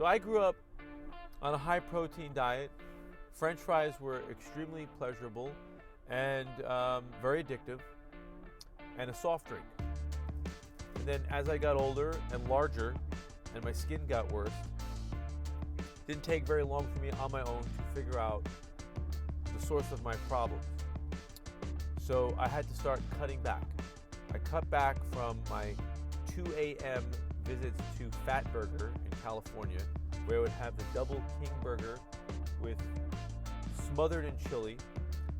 So I grew up on a high protein diet. French fries were extremely pleasurable and very addictive, and a soft drink. And then as I got older and larger and my skin got worse, it didn't take very long for me on my own to figure out the source of my problems. So I had to start cutting back. I cut back from my 2 a.m. visits to Fat Burger in California, where I would have the double king burger with smothered in chili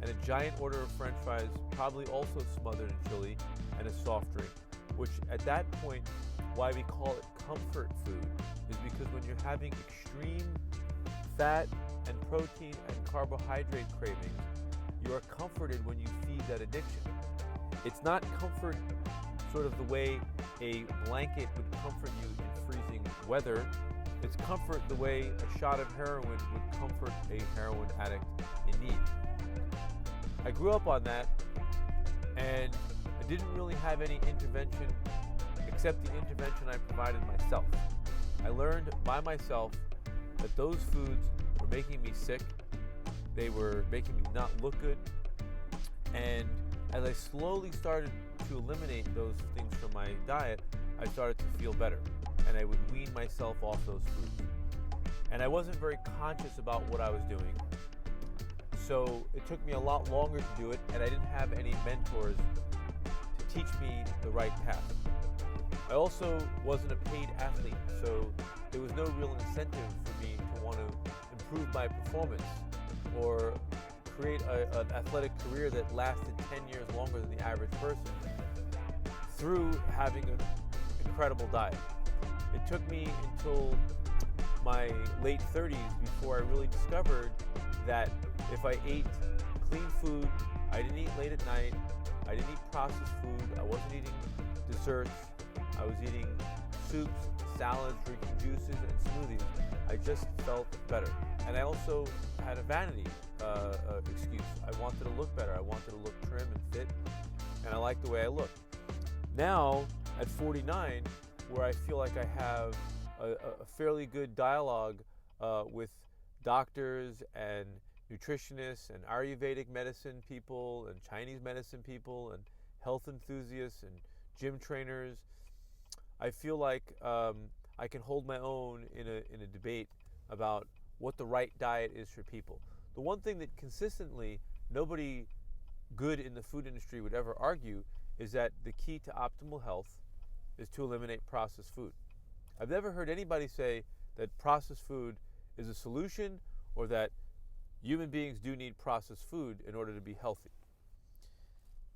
and a giant order of French fries, probably also smothered in chili, and a soft drink, which at that point, why we call it comfort food, is because when you're having extreme fat and protein and carbohydrate cravings, you are comforted when you feed that addiction. It's not comfort sort of the way a blanket would comfort you in freezing weather. It's comfort the way a shot of heroin would comfort a heroin addict in need. I grew up on that, and I didn't really have any intervention except the intervention I provided myself. I learned by myself that those foods were making me sick. They were making me not look good. And as I slowly started to eliminate those things from my diet, I started to feel better. And I would wean myself off those foods. And I wasn't very conscious about what I was doing. So it took me a lot longer to do it, and I didn't have any mentors to teach me the right path. I also wasn't a paid athlete, so there was no real incentive for me to want to improve my performance or create an athletic career that lasted 10 years longer than the average person through having an incredible diet. It took me until my late 30s before I really discovered that if I ate clean food, I didn't eat late at night, I didn't eat processed food, I wasn't eating desserts, I was eating soups, salads, drinking juices, and smoothies, I just felt better. And I also had a vanity excuse. I wanted to look better. I wanted to look trim and fit, and I liked the way I looked. Now, at 49, where I feel like I have a fairly good dialogue with doctors and nutritionists and Ayurvedic medicine people and Chinese medicine people and health enthusiasts and gym trainers, I feel like I can hold my own in a debate about what the right diet is for people. The one thing that consistently nobody good in the food industry would ever argue is that the key to optimal health is to eliminate processed food. I've never heard anybody say that processed food is a solution or that human beings do need processed food in order to be healthy.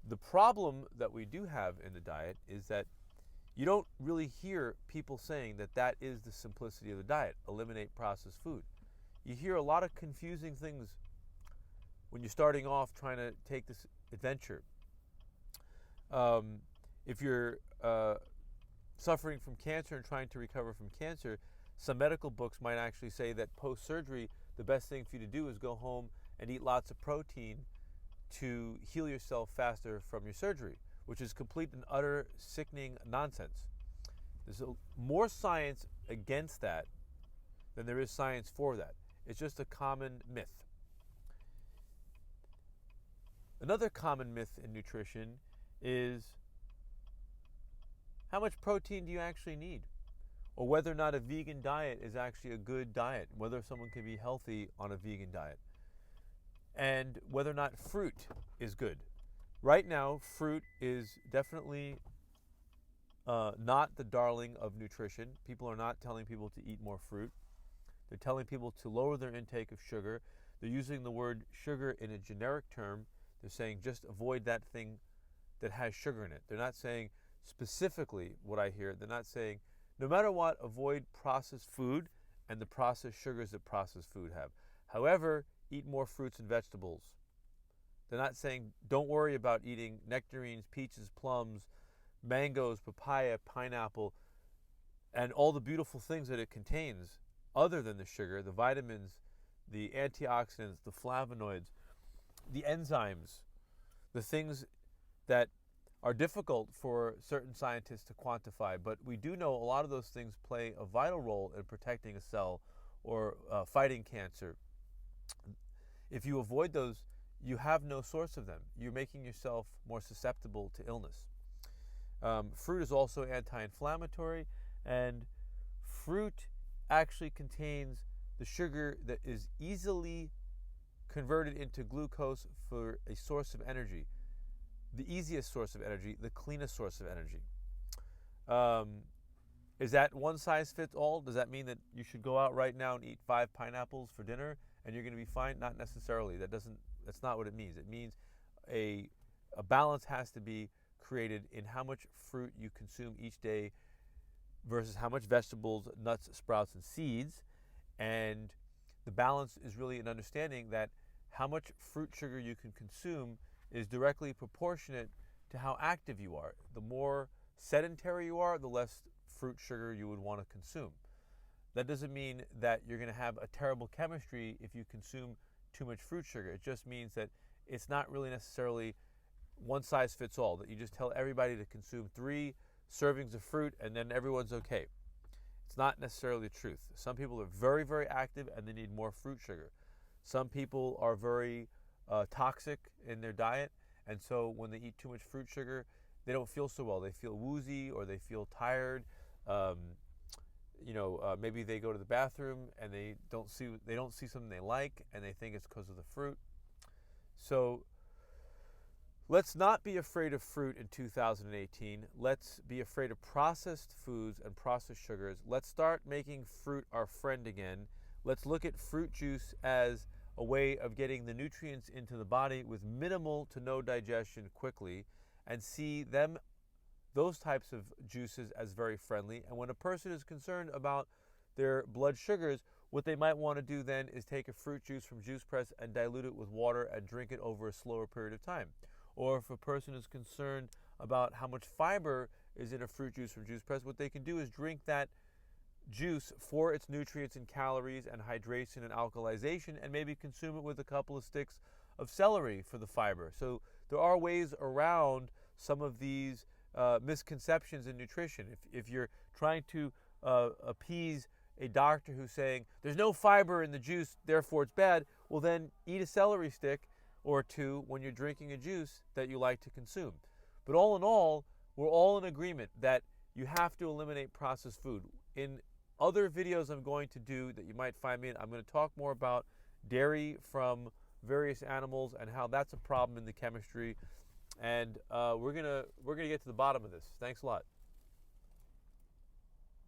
The problem that we do have in the diet is that you don't really hear people saying that that is the simplicity of the diet, eliminate processed food. You hear a lot of confusing things when you're starting off trying to take this adventure. If you're suffering from cancer and trying to recover from cancer, some medical books might actually say that post-surgery, the best thing for you to do is go home and eat lots of protein to heal yourself faster from your surgery, which is complete and utter sickening nonsense. There's more science against that than there is science for that. It's just a common myth. Another common myth in nutrition is how much protein do you actually need? Or whether or not a vegan diet is actually a good diet, whether someone can be healthy on a vegan diet, and whether or not fruit is good. Right now, fruit is definitely not the darling of nutrition. People are not telling people to eat more fruit. They're telling people to lower their intake of sugar. They're using the word sugar in a generic term. They're saying just avoid that thing that has sugar in it. They're not saying specifically what I hear. They're not saying, no matter what, avoid processed food and the processed sugars that processed food have. However, eat more fruits and vegetables. They're not saying don't worry about eating nectarines, peaches, plums, mangoes, papaya, pineapple, and all the beautiful things that it contains other than the sugar, the vitamins, the antioxidants, the flavonoids, the enzymes, the things that are difficult for certain scientists to quantify, but we do know a lot of those things play a vital role in protecting a cell or fighting cancer. If you avoid those, you have no source of them. You're making yourself more susceptible to illness. Fruit is also anti-inflammatory, and fruit actually contains the sugar that is easily converted into glucose for a source of energy. The easiest source of energy, the cleanest source of energy. Is that one size fits all? Does that mean that you should go out right now and eat 5 pineapples for dinner and you're going to be fine? Not necessarily. That's not what it means. It means a balance has to be created in how much fruit you consume each day versus how much vegetables, nuts, sprouts, and seeds. And the balance is really an understanding that how much fruit sugar you can consume is directly proportionate to how active you are. The more sedentary you are, the less fruit sugar you would want to consume. That doesn't mean that you're going to have a terrible chemistry if you consume too much fruit sugar. It just means that it's not really necessarily one size fits all, that you just tell everybody to consume 3 servings of fruit and then everyone's okay. It's not necessarily the truth. Some people are very, very active and they need more fruit sugar. Some people are very toxic in their diet, and so when they eat too much fruit sugar, they don't feel so well. They feel woozy or they feel tired. Maybe they go to the bathroom and they don't see something they like, and they think it's because of the fruit. So let's not be afraid of fruit in 2018. Let's be afraid of processed foods and processed sugars. Let's start making fruit our friend again. Let's look at fruit juice as a way of getting the nutrients into the body with minimal to no digestion quickly, and see those types of juices as very friendly. And when a person is concerned about their blood sugars, what they might want to do then is take a fruit juice from Juice Press and dilute it with water and drink it over a slower period of time. Or if a person is concerned about how much fiber is in a fruit juice from Juice Press, what they can do is drink that juice for its nutrients and calories and hydration and alkalization, and maybe consume it with a couple of sticks of celery for the fiber. So there are ways around some of these misconceptions in nutrition. If you're trying to appease a doctor who's saying there's no fiber in the juice, therefore it's bad, well then eat a celery stick or 2 when you're drinking a juice that you like to consume. But all in all, we're all in agreement that you have to eliminate processed food. In other videos I'm going to do that you might find me in, I'm going to talk more about dairy from various animals and how that's a problem in the chemistry. And we're gonna get to the bottom of this. Thanks a lot.